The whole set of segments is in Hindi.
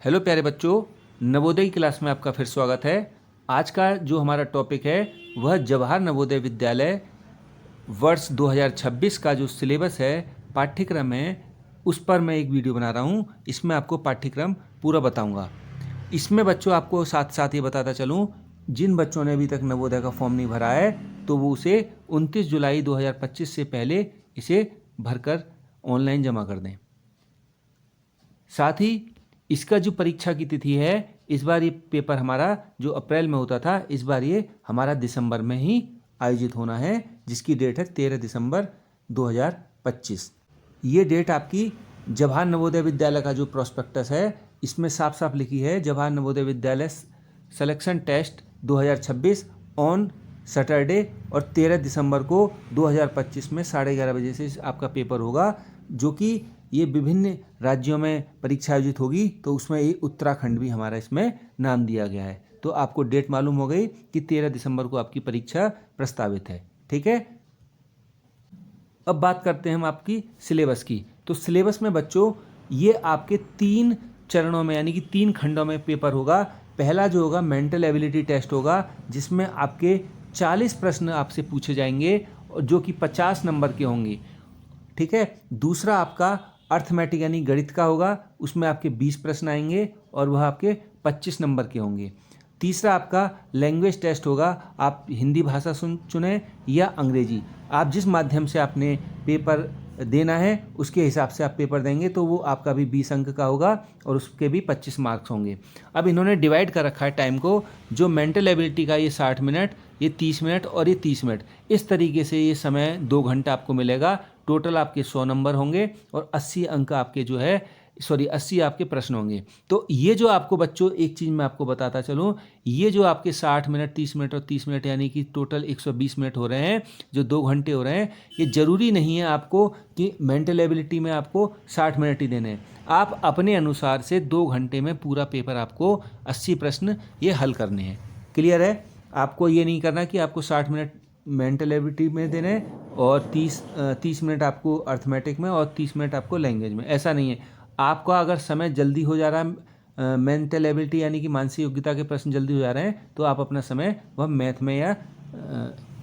हेलो प्यारे बच्चों, नवोदय क्लास में आपका फिर स्वागत है। आज का जो हमारा टॉपिक है वह जवाहर नवोदय विद्यालय वर्ष 2026 का जो सिलेबस है, पाठ्यक्रम है, उस पर मैं एक वीडियो बना रहा हूँ। इसमें आपको पाठ्यक्रम पूरा बताऊँगा। इसमें बच्चों आपको साथ साथ ये बताता चलूँ, जिन बच्चों ने अभी तक नवोदय का फॉर्म नहीं भरा है तो वो उसे 29 जुलाई 2025 से पहले इसे भरकर ऑनलाइन जमा कर दें। साथ ही इसका जो परीक्षा की तिथि है, इस बार ये पेपर हमारा जो अप्रैल में होता था, इस बार ये हमारा दिसंबर में ही आयोजित होना है, जिसकी डेट है 13 दिसंबर 2025। ये डेट आपकी जवाहर नवोदय विद्यालय का जो प्रोस्पेक्टस है इसमें साफ साफ लिखी है, Jawahar Navodaya Vidyalaya selection test 2026 on Saturday, और 13 दिसंबर को 2025 में 11:30 बजे से आपका पेपर होगा, जो कि ये विभिन्न राज्यों में परीक्षा आयोजित होगी। तो उसमें ये उत्तराखंड भी हमारा इसमें नाम दिया गया है। तो आपको डेट मालूम हो गई कि 13 दिसंबर को आपकी परीक्षा प्रस्तावित है। ठीक है, अब बात करते हैं हम आपकी सिलेबस की। तो सिलेबस में बच्चों ये आपके 3 चरणों में यानी कि 3 खंडों में पेपर होगा। पहला जो होगा मेंटल एबिलिटी टेस्ट होगा, जिसमें आपके 40 प्रश्न आपसे पूछे जाएंगे जो कि 50 नंबर के होंगे। ठीक है, दूसरा आपका अर्थमेटिक यानी गणित का होगा, उसमें आपके 20 प्रश्न आएंगे और वह आपके 25 नंबर के होंगे। तीसरा आपका लैंग्वेज टेस्ट होगा, आप हिंदी भाषा चुनें या अंग्रेजी, आप जिस माध्यम से आपने पेपर देना है उसके हिसाब से आप पेपर देंगे, तो वो आपका भी 20 अंक का होगा और उसके भी 25 मार्क्स होंगे। अब इन्होंने डिवाइड कर रखा है टाइम को, जो मेंटल एबिलिटी का ये 60 मिनट, ये 30 मिनट और ये 30 मिनट, इस तरीके से ये समय 2 घंटा आपको मिलेगा। टोटल आपके 100 नंबर होंगे और 80 अंक आपके जो है 80 आपके प्रश्न होंगे। तो ये जो आपको बच्चों एक चीज़ मैं आपको बताता चलूँ, ये जो आपके 60 मिनट 30 मिनट और 30 मिनट यानी कि टोटल 120 मिनट हो रहे हैं, जो 2 घंटे हो रहे हैं, ये ज़रूरी नहीं है आपको कि मेंटल एबिलिटी में आपको 60 मिनट ही देने हैं। आप अपने अनुसार से 2 घंटे में पूरा पेपर आपको 80 प्रश्न ये हल करने हैं। क्लियर है? आपको ये नहीं करना कि आपको 60 मिनट मेंटल एबिलिटी में देने और 30 मिनट आपको अर्थमेटिक में और 30 मिनट आपको लैंग्वेज में, ऐसा नहीं है। आपका अगर समय जल्दी हो जा रहा है, मेंटल एबिलिटी यानी कि मानसिक योग्यता के प्रश्न जल्दी हो जा रहे हैं, तो आप अपना समय वह मैथ में या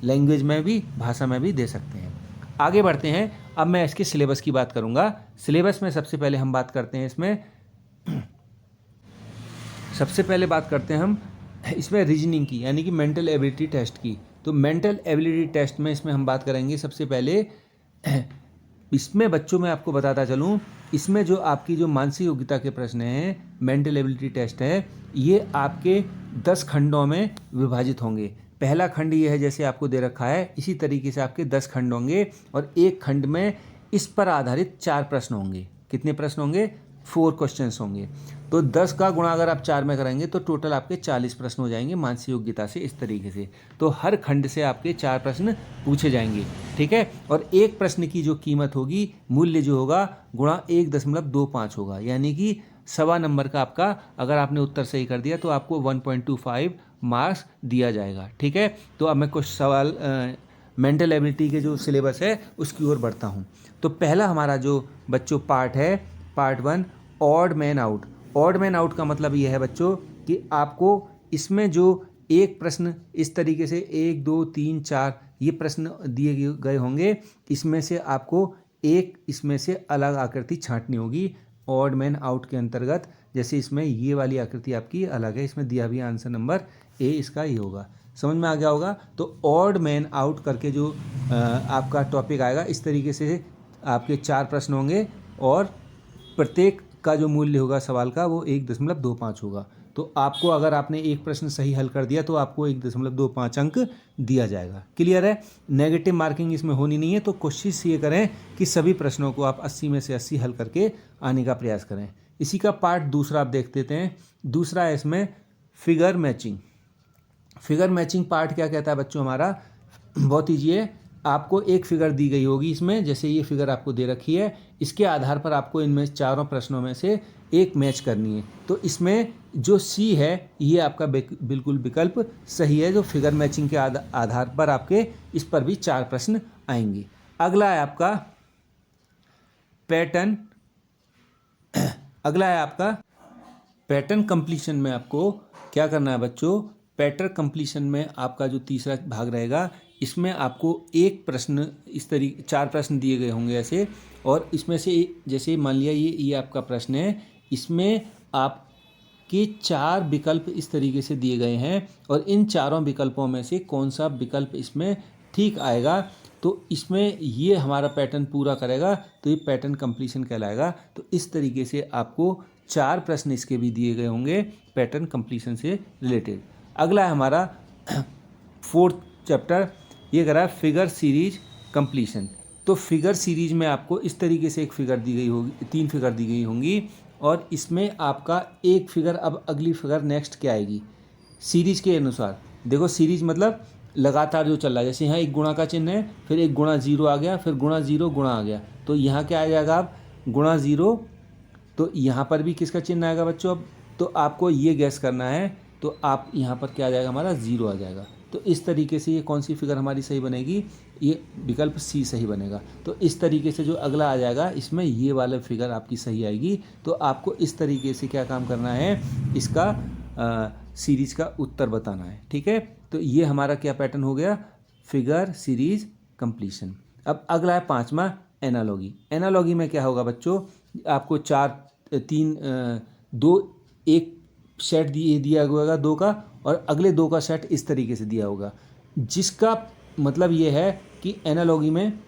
लैंग्वेज में भी, भाषा में भी दे सकते हैं। आगे बढ़ते हैं। अब मैं इसके सिलेबस की बात करूँगा। सिलेबस में सबसे पहले हम बात करते हैं हम इसमें रीजनिंग की यानी कि मेंटल एबिलिटी टेस्ट की। तो मेंटल एबिलिटी टेस्ट में इसमें हम बात करेंगे सबसे पहले, इसमें बच्चों में आपको बताता चलूँ, इसमें जो आपकी जो मानसिक योग्यता के प्रश्न हैं, मेंटल एबिलिटी टेस्ट है, ये आपके 10 खंडों में विभाजित होंगे। पहला खंड ये है जैसे आपको दे रखा है, इसी तरीके से आपके 10 खंड होंगे और एक खंड में इस पर आधारित 4 प्रश्न होंगे। कितने प्रश्न होंगे? 4 क्वेश्चंस होंगे। तो 10 का गुणा अगर आप 4 में कराएंगे तो टोटल आपके 40 प्रश्न हो जाएंगे मानसिक योग्यता से, इस तरीके से। तो हर खंड से आपके 4 प्रश्न पूछे जाएंगे। ठीक है, और एक प्रश्न की जो कीमत होगी, मूल्य जो होगा, गुणा 1.25 होगा, यानी कि 1.25 नंबर का आपका, अगर आपने उत्तर सही कर दिया तो आपको 1.25 मार्क्स दिया जाएगा। ठीक है, तो अब मैं कुछ सवाल मेंटल एबिलिटी के जो सिलेबस है उसकी ओर बढ़ता हूँ। तो पहला हमारा जो बच्चों पार्ट है, part 1, odd man out. Odd man out का मतलब यह है बच्चों कि आपको इसमें जो एक प्रश्न इस तरीके से 1 2 3 4 ये प्रश्न दिए गए होंगे, इसमें से आपको एक इसमें से अलग आकृति छांटनी होगी ऑड मैन आउट के अंतर्गत। जैसे इसमें ये वाली आकृति आपकी अलग है, इसमें दिया भी आंसर नंबर ए इसका ये होगा। समझ में आ गया होगा? तो ऑड मैन आउट करके जो आपका टॉपिक आएगा, इस तरीके से आपके 4 प्रश्न होंगे और प्रत्येक का जो मूल्य होगा सवाल का वो 1.25 होगा। तो आपको अगर आपने एक प्रश्न सही हल कर दिया तो आपको 1.25 अंक दिया जाएगा। क्लियर है? नेगेटिव मार्किंग इसमें होनी नहीं है। तो कोशिश ये करें कि सभी प्रश्नों को आप 80 में से 80 हल करके आने का प्रयास करें। इसी का पार्ट दूसरा आप देख लेते हैं। दूसरा है इसमें figure matching. Figure matching part क्या कहता है बच्चों हमारा? बहुत ईजी, आपको एक फिगर दी गई होगी इसमें, जैसे ये फिगर आपको दे रखी है, इसके आधार पर आपको इनमें चारों प्रश्नों में से एक मैच करनी है। तो इसमें जो सी है ये आपका बिल्कुल विकल्प सही है, जो फिगर मैचिंग के आधार पर आपके इस पर भी 4 प्रश्न आएंगे। अगला है आपका पैटर्न, अगला है आपका पैटर्न कंप्लीशन में आपको क्या करना है बच्चों, पैटर्न कंप्लीशन में आपका जो तीसरा भाग रहेगा, इसमें आपको एक प्रश्न इस तरीके 4 प्रश्न दिए गए होंगे ऐसे, और इसमें से जैसे मान लिया ये आपका प्रश्न है, इसमें आपके 4 विकल्प इस तरीके से दिए गए हैं और इन चारों विकल्पों में से कौन सा विकल्प इसमें ठीक आएगा तो इसमें ये हमारा पैटर्न पूरा करेगा, तो ये पैटर्न कंप्लीशन कहलाएगा। तो इस तरीके से आपको 4 प्रश्न इसके भी दिए गए होंगे पैटर्न कंप्लीशन से रिलेटेड। अगला है हमारा 4th चैप्टर, ये कह रहा है फिगर सीरीज कंप्लीशन। तो फिगर सीरीज में आपको इस तरीके से एक फिगर दी गई होगी, 3 फिगर दी गई होंगी और इसमें आपका एक फिगर, अब अगली फिगर नेक्स्ट क्या आएगी सीरीज के अनुसार। देखो सीरीज मतलब लगातार जो चल रहा है, जैसे यहाँ एक गुणा का चिन्ह है, फिर एक गुणा 0 आ गया, फिर गुणा 0 गुणा आ गया, तो यहाँ क्या आ जाएगा अब गुणा 0, तो यहाँ पर भी किसका चिन्ह आएगा बच्चों अब, तो आपको ये गैस करना है, तो आप यहाँ पर क्या आ जाएगा हमारा 0 आ जाएगा। तो इस तरीके से ये कौन सी फिगर हमारी सही बनेगी, ये विकल्प सी सही बनेगा। तो इस तरीके से जो अगला आ जाएगा इसमें ये वाला फिगर आपकी सही आएगी। तो आपको इस तरीके से क्या काम करना है, इसका सीरीज का उत्तर बताना है, ठीक है। तो ये हमारा क्या पैटर्न हो गया, फिगर सीरीज कंप्लीशन। अब अगला है 5वां एनालॉगी। एनालॉगी में क्या होगा बच्चों, आपको 2 एक सेट दिया होगा 2 का और अगले 2 का सेट इस तरीके से दिया होगा, जिसका मतलब ये है कि एनालॉगी में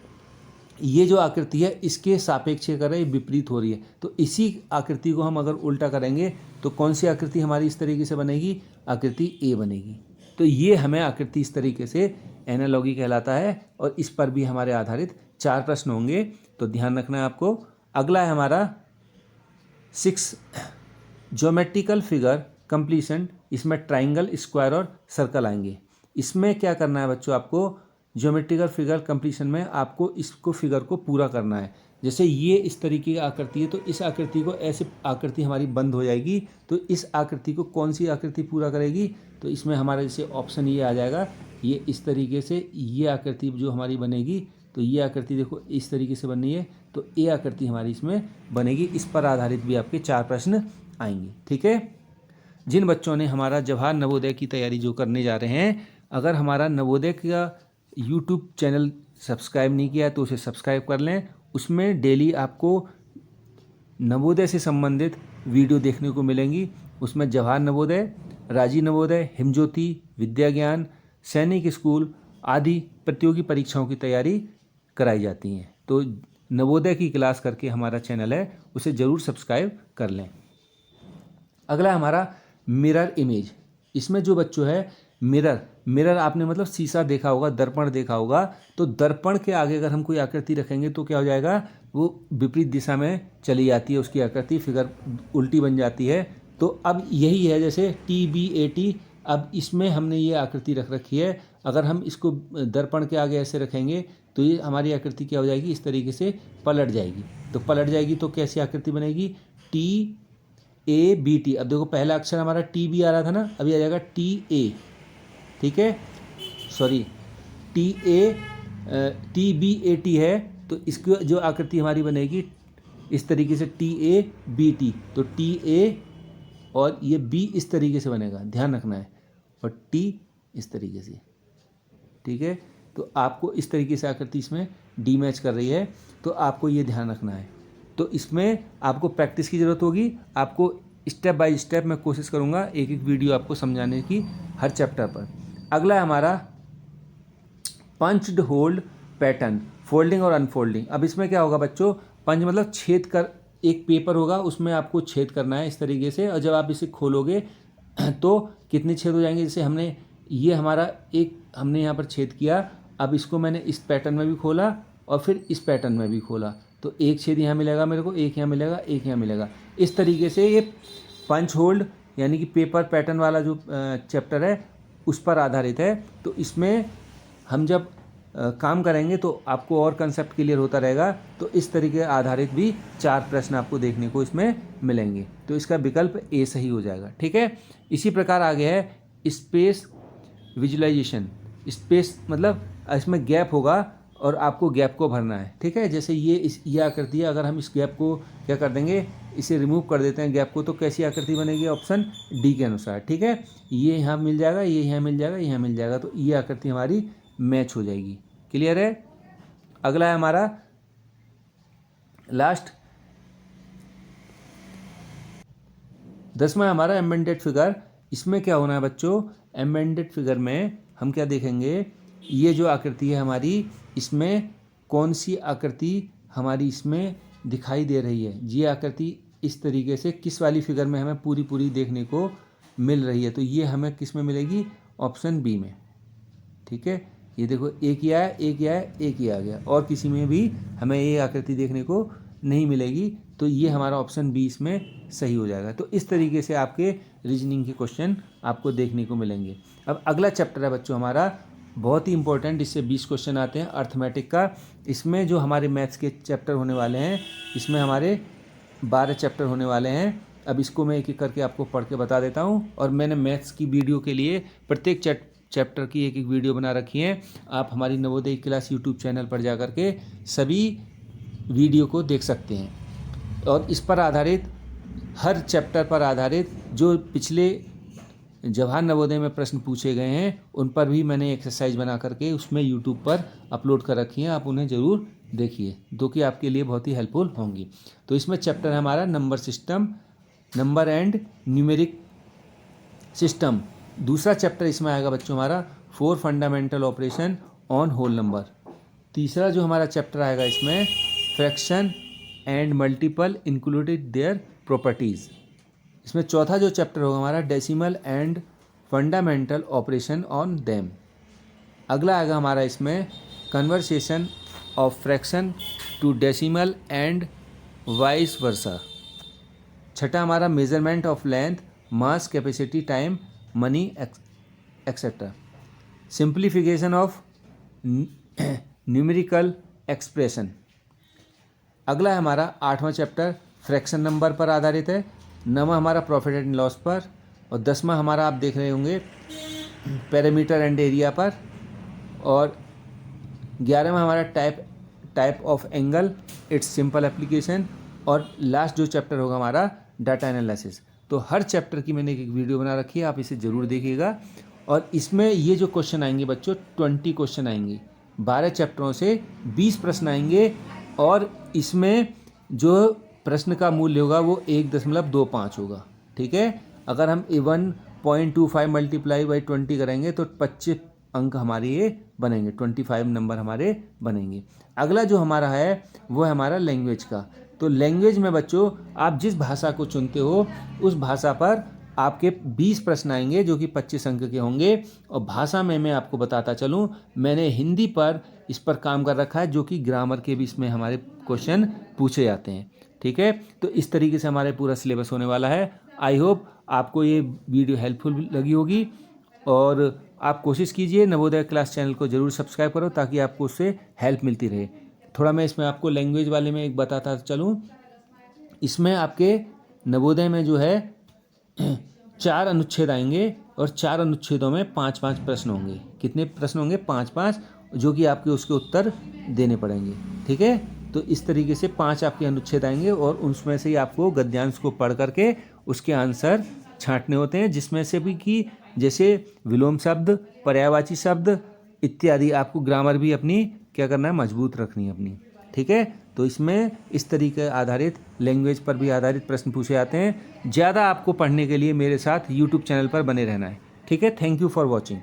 ये जो आकृति है इसके सापेक्ष कर रहे विपरीत हो रही है, तो इसी आकृति को हम अगर उल्टा करेंगे तो कौन सी आकृति हमारी इस तरीके से बनेगी, आकृति ए बनेगी। तो ये हमें आकृति इस तरीके से एनालॉगी कहलाता है और इस पर भी हमारे आधारित 4 प्रश्न होंगे, तो ध्यान रखना है आपको। अगला है हमारा 6 ज्योमेट्रिकल फिगर कंप्लीशन। इसमें ट्राइंगल, स्क्वायर और सर्कल आएंगे। इसमें क्या करना है बच्चों, आपको ज्योमेट्रिकल फिगर कंप्लीशन में आपको इसको फिगर को पूरा करना है। जैसे ये इस तरीके की आकृति है, तो इस आकृति को ऐसे आकृति हमारी बंद हो जाएगी, तो इस आकृति को कौन सी आकृति पूरा करेगी, तो इसमें हमारा जैसे ऑप्शन ये आ जाएगा, ये इस तरीके से ये आकृति जो हमारी बनेगी, तो ये आकृति देखो इस तरीके से बननी है, तो ये आकृति हमारी इसमें बनेगी। इस पर आधारित भी आपके 4 प्रश्न आएंगे, ठीक है। जिन बच्चों ने हमारा जवाहर नवोदय की तैयारी जो करने जा रहे हैं, अगर हमारा नवोदय का यूट्यूब चैनल सब्सक्राइब नहीं किया है तो उसे सब्सक्राइब कर लें। उसमें डेली आपको नवोदय से संबंधित वीडियो देखने को मिलेंगी। उसमें जवाहर नवोदय, राजी नवोदय, हिमज्योति, विद्या ज्ञान, सैनिक स्कूल आदि प्रतियोगी परीक्षाओं की तैयारी कराई जाती हैं। तो नवोदय की क्लास करके हमारा चैनल है, उसे ज़रूर सब्सक्राइब कर लें। अगला हमारा मिरर इमेज। इसमें जो बच्चों है मिरर आपने मतलब शीशा देखा होगा, दर्पण देखा होगा, तो दर्पण के आगे अगर हम कोई आकृति रखेंगे तो क्या हो जाएगा, वो विपरीत दिशा में चली जाती है, उसकी आकृति फिगर उल्टी बन जाती है। तो अब यही है जैसे TBAT, अब इसमें हमने ये आकृति रख रखी है, अगर हम इसको दर्पण के आगे ऐसे रखेंगे तो ये हमारी आकृति क्या हो जाएगी, इस तरीके से पलट जाएगी। तो पलट जाएगी तो कैसी आकृति बनेगी, TABT। अब देखो पहला अक्षर हमारा TB आ रहा था ना, अभी आ जाएगा TA, ठीक है, सॉरी TBAT है, तो इसकी जो आकृति हमारी बनेगी इस तरीके से TABT। तो TA और ये B इस तरीके से बनेगा, ध्यान रखना है, और T इस तरीके से, ठीक है। तो आपको इस तरीके से आकृति इसमें डी मैच कर रही है, तो आपको ये ध्यान रखना है। तो इसमें आपको प्रैक्टिस की ज़रूरत होगी। आपको स्टेप बाय स्टेप मैं कोशिश करूँगा एक एक वीडियो आपको समझाने की हर चैप्टर पर। अगला है हमारा पंच्ड होल्ड पैटर्न, फोल्डिंग और अनफोल्डिंग। अब इसमें क्या होगा बच्चों, पंच मतलब छेद कर, एक पेपर होगा उसमें आपको छेद करना है इस तरीके से, और जब आप इसे खोलोगे तो कितने छेद हो जाएंगे, जैसे हमने ये हमारा एक हमने यहाँ पर छेद किया, अब इसको मैंने इस पैटर्न में भी खोला और फिर इस पैटर्न में भी खोला, तो एक छेद यहाँ मिलेगा मेरे को, एक यहाँ मिलेगा, एक यहाँ मिलेगा। इस तरीके से ये पंच होल्ड यानी कि पेपर पैटर्न वाला जो चैप्टर है उस पर आधारित है। तो इसमें हम जब काम करेंगे तो आपको और कंसेप्ट क्लियर होता रहेगा। तो इस तरीके आधारित भी 4 प्रश्न आपको देखने को इसमें मिलेंगे, तो इसका विकल्प ए सही हो जाएगा, ठीक है। इसी प्रकार आगे है स्पेस विजुअलाइजेशन। स्पेस मतलब इसमें गैप होगा और आपको गैप को भरना है। ठीक है, जैसे ये आकृति है, अगर हम इस गैप को क्या कर देंगे, इसे रिमूव कर देते हैं गैप को, तो कैसी आकृति बनेगी, ऑप्शन डी के अनुसार। ठीक है, ये यहाँ मिल जाएगा, ये यहाँ मिल जाएगा, यहाँ मिल जाएगा, तो ये आकृति हमारी मैच हो जाएगी। क्लियर है। अगला है हमारा लास्ट 10वां हमारा एम्बेडेड फिगर। इसमें क्या होना है बच्चों, एम्बेडेड फिगर में हम क्या देखेंगे, ये जो आकृति है हमारी, इसमें कौन सी आकृति हमारी इसमें दिखाई दे रही है। ये आकृति इस तरीके से किस वाली फिगर में हमें पूरी देखने को मिल रही है, तो ये हमें किस में मिलेगी, ऑप्शन बी में। ठीक है, ये देखो एक ही आया, एक ही आया, एक ही आ गया, और किसी में भी हमें ये आकृति देखने को नहीं मिलेगी, तो ये हमारा ऑप्शन बी इसमें सही हो जाएगा। तो इस तरीके से आपके रीजनिंग के क्वेश्चन आपको देखने को मिलेंगे। अब अगला चैप्टर है बच्चों हमारा बहुत ही इंपॉर्टेंट, इससे 20 क्वेश्चन आते हैं अर्थमेटिक का। इसमें जो हमारे मैथ्स के चैप्टर होने वाले हैं, इसमें हमारे 12 चैप्टर होने वाले हैं। अब इसको मैं एक एक करके आपको पढ़ के बता देता हूँ, और मैंने मैथ्स की वीडियो के लिए प्रत्येक चैप्टर की एक वीडियो बना रखी है। आप हमारी नवोदय क्लास यूट्यूब चैनल पर जा कर के सभी वीडियो को देख सकते हैं, और इस पर आधारित हर चैप्टर पर आधारित जो पिछले जवाहर नवोदय में प्रश्न पूछे गए हैं, उन पर भी मैंने एक्सरसाइज बना करके उसमें यूट्यूब पर अपलोड कर रखी हैं। आप उन्हें ज़रूर देखिए, जो कि आपके लिए बहुत ही हेल्पफुल होंगी। तो इसमें चैप्टर है हमारा number system, number and numeric system. दूसरा चैप्टर इसमें आएगा बच्चों हमारा 4 fundamental operation on whole number. तीसरा जो हमारा चैप्टर आएगा इसमें fraction and multiple included their properties. इसमें चौथा जो चैप्टर होगा हमारा decimal and fundamental operation on them. अगला आएगा हमारा इसमें conversation of fraction to decimal and vice versa. छठा हमारा measurement of length, mass, capacity, time, money etcetera. Simplification of numerical expression. अगला है हमारा 8वां चैप्टर फ्रैक्शन नंबर पर आधारित है। 9वां हमारा प्रॉफिट एंड लॉस पर, और 10वां हमारा आप देख रहे होंगे पैरामीटर एंड एरिया पर, और 11वां हमारा type of angle, it's simple application, और लास्ट जो चैप्टर होगा हमारा डाटा एनालिसिस। तो हर चैप्टर की मैंने एक वीडियो बना रखी है, आप इसे ज़रूर देखिएगा। और इसमें ये जो क्वेश्चन आएंगे बच्चों 20 क्वेश्चन आएंगे, 12 चैप्टरों से 20 प्रश्न आएंगे, और इसमें जो प्रश्न का मूल्य होगा वो 1.25 होगा। ठीक है, अगर हम 1.25 मल्टीप्लाई बाई 20 करेंगे तो 25 अंक हमारे ये बनेंगे, 25 नंबर हमारे बनेंगे। अगला जो हमारा है वो है हमारा लैंग्वेज का। तो लैंग्वेज में बच्चों आप जिस भाषा को चुनते हो उस भाषा पर आपके 20 प्रश्न आएंगे जो कि 25 अंक के होंगे। और भाषा में मैं आपको बताता चलूँ, मैंने हिंदी पर इस पर काम कर रखा है, जो कि ग्रामर के भी इसमें हमारे क्वेश्चन पूछे जाते हैं। ठीक है, तो इस तरीके से हमारे पूरा सिलेबस होने वाला है। आई होप आपको ये वीडियो हेल्पफुल लगी होगी, और आप कोशिश कीजिए नवोदय क्लास चैनल को ज़रूर सब्सक्राइब करो ताकि आपको उससे हेल्प मिलती रहे। थोड़ा मैं इसमें आपको लैंग्वेज वाले में एक बताता चलूँ, इसमें आपके नवोदय में जो है 4 अनुच्छेद आएंगे, और 4 अनुच्छेदों में 5-5 प्रश्न होंगे। कितने प्रश्न होंगे, 5-5, जो कि आपके उसके उत्तर देने पड़ेंगे। ठीक है, तो इस तरीके से 5 आपके अनुच्छेद आएंगे, और उसमें से ही आपको गद्यांश को पढ़ करके उसके आंसर छांटने होते हैं, जिसमें से भी कि जैसे विलोम शब्द, पर्यायवाची शब्द इत्यादि। आपको ग्रामर भी अपनी क्या करना है, मजबूत रखनी है अपनी। ठीक है, तो इसमें इस तरीके आधारित लैंग्वेज पर भी आधारित प्रश्न पूछे जाते हैं। ज़्यादा आपको पढ़ने के लिए मेरे साथ यूट्यूब चैनल पर बने रहना है। ठीक है, थैंक यू फॉर वॉचिंग।